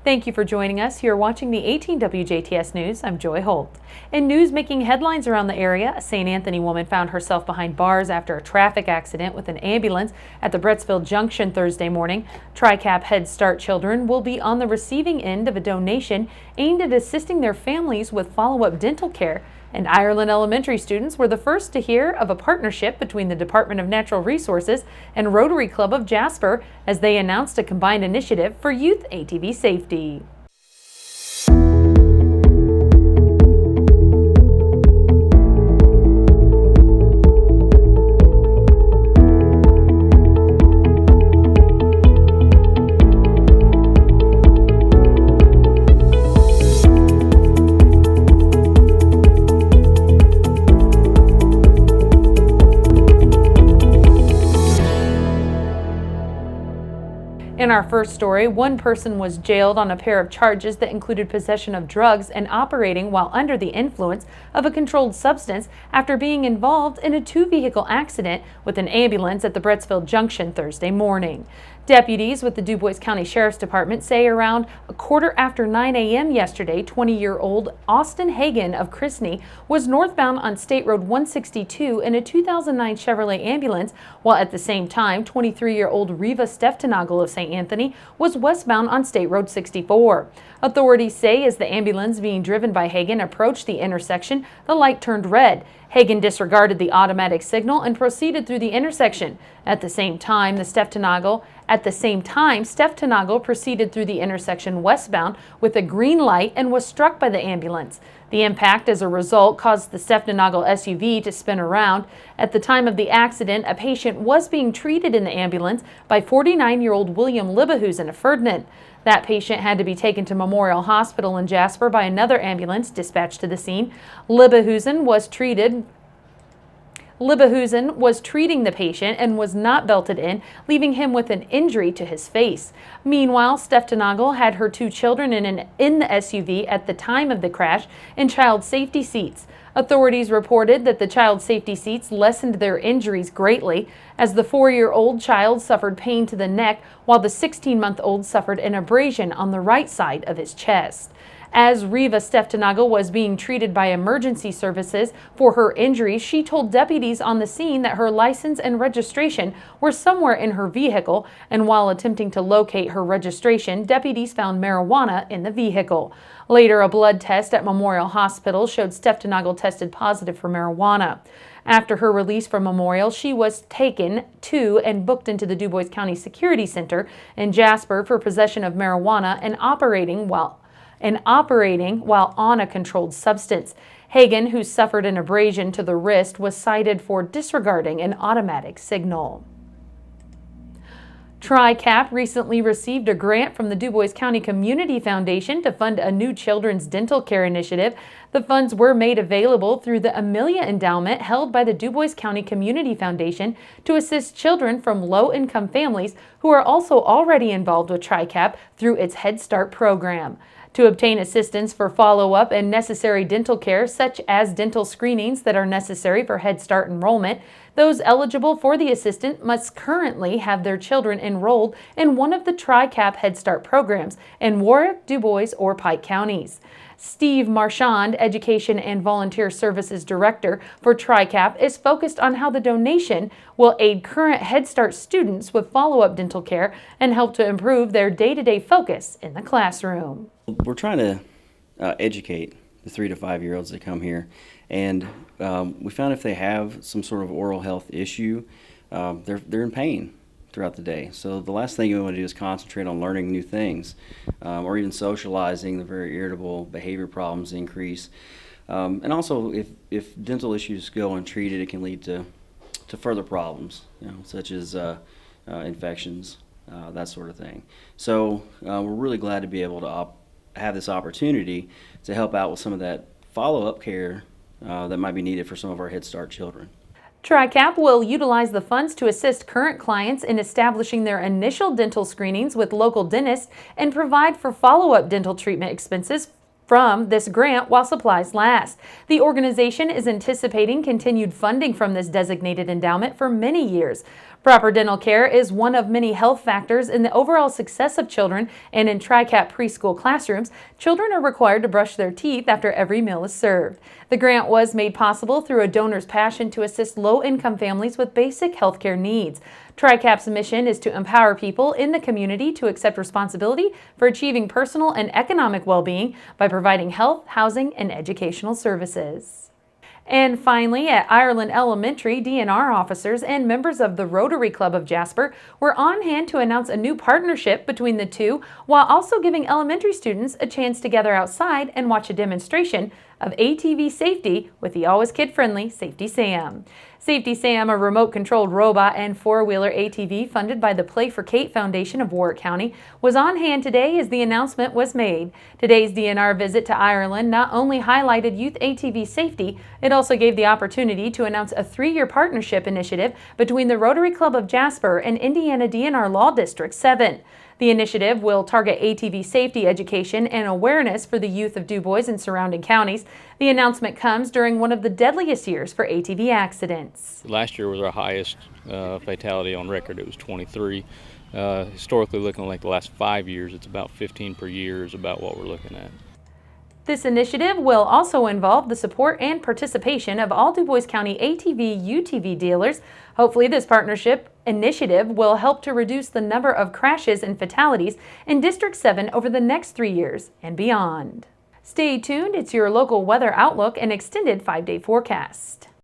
Thank you for joining us. You're watching the 18 WJTS News. I'm Joy Holt. In news making headlines around the area, a St. Anthony woman found herself behind bars after a traffic accident with an ambulance at the Bretsville Junction Thursday morning. TRICAP Head Start children will be on the receiving end of a donation aimed at assisting their families with follow-up dental care. And Ireland Elementary students were the first to hear of a partnership between the Department of Natural Resources and Rotary Club of Jasper as they announced a combined initiative for youth ATV safety. In our first story, one person was jailed on a pair of charges that included possession of drugs and operating while under the influence of a controlled substance after being involved in a two-vehicle accident with an ambulance at the Bretsville Junction Thursday morning. Deputies with the DuBois County Sheriff's Department say around 9:15 a.m. yesterday, 20-year-old Austin Hagan of Chrisney was northbound on State Road 162 in a 2009 Chevrolet ambulance, while at the same time, 23-year-old Reva Steftenagel of St. Anthony was westbound on State Road 64. Authorities say as the ambulance being driven by Hagan approached the intersection, the light turned red. Hagan disregarded the automatic signal and proceeded through the intersection. At the same time, Steftenagel proceeded through the intersection westbound with a green light and was struck by the ambulance. The impact, as a result, caused the Steftenagel SUV to spin around. At the time of the accident, a patient was being treated in the ambulance by 49-year-old William Libahusen of Ferdinand. That patient had to be taken to Memorial Hospital in Jasper by another ambulance dispatched to the scene. Libahusen was treating the patient and was not belted in, leaving him with an injury to his face. Meanwhile, Steftenagel had her two children in the SUV at the time of the crash in child safety seats. Authorities reported that the child safety seats lessened their injuries greatly, as the 4-year-old child suffered pain to the neck while the 16-month-old suffered an abrasion on the right side of his chest. As Reva Steftenagel was being treated by emergency services for her injuries, she told deputies on the scene that her license and registration were somewhere in her vehicle, and while attempting to locate her registration, deputies found marijuana in the vehicle. Later, a blood test at Memorial Hospital showed Steftenagel tested positive for marijuana. After her release from Memorial, she was taken to and booked into the DuBois County Security Center in Jasper for possession of marijuana and operating while on a controlled substance. Hagan, who suffered an abrasion to the wrist, was cited for disregarding an automatic signal. TRICAP recently received a grant from the DuBois County Community Foundation to fund a new children's dental care initiative. The funds were made available through the Amelia Endowment held by the DuBois County Community Foundation to assist children from low-income families who are also already involved with TRICAP through its Head Start program. To obtain assistance for follow-up and necessary dental care, such as dental screenings that are necessary for Head Start enrollment, those eligible for the assistance must currently have their children enrolled in one of the TRICAP Head Start programs in Warwick, DuBois, or Pike counties. Steve Marchand, Education and Volunteer Services Director for TRICAP, is focused on how the donation will aid current Head Start students with follow-up dental care and help to improve their day-to-day focus in the classroom. We're trying to educate the 3 to 5-year-olds that come here, and we found if they have some sort of oral health issue, they're in pain throughout the day. So the last thing we want to do is concentrate on learning new things or even socializing. The very irritable behavior problems increase. And also if dental issues go untreated, it can lead to further problems, such as infections, that sort of thing. So we're really glad to be able to have this opportunity to help out with some of that follow-up care that might be needed for some of our Head Start children. TRICAP will utilize the funds to assist current clients in establishing their initial dental screenings with local dentists and provide for follow-up dental treatment expenses from this grant while supplies last. The organization is anticipating continued funding from this designated endowment for many years. Proper dental care is one of many health factors in the overall success of children, and in TRICAP preschool classrooms, children are required to brush their teeth after every meal is served. The grant was made possible through a donor's passion to assist low-income families with basic health care needs. TRICAP's mission is to empower people in the community to accept responsibility for achieving personal and economic well-being by providing health, housing, and educational services. And finally, at Ireland Elementary, DNR officers and members of the Rotary Club of Jasper were on hand to announce a new partnership between the two, while also giving elementary students a chance to gather outside and watch a demonstration of ATV safety with the always kid-friendly Safety Sam. Safety Sam, a remote-controlled robot and four-wheeler ATV funded by the Play for Kate Foundation of Warwick County, was on hand today as the announcement was made. Today's DNR visit to Ireland not only highlighted youth ATV safety, it also gave the opportunity to announce a 3-year partnership initiative between the Rotary Club of Jasper and Indiana DNR Law District 7. The initiative will target ATV safety education and awareness for the youth of Du Bois and surrounding counties. The announcement comes during one of the deadliest years for ATV accidents. Last year was our highest fatality on record. It was 23. Historically, looking like the last 5 years, it's about 15 per year is about what we're looking at. This initiative will also involve the support and participation of all Du Bois County ATV UTV dealers. Hopefully, this partnership initiative will help to reduce the number of crashes and fatalities in District 7 over the next 3 years and beyond. Stay tuned. It's your local weather outlook and extended 5-day forecast.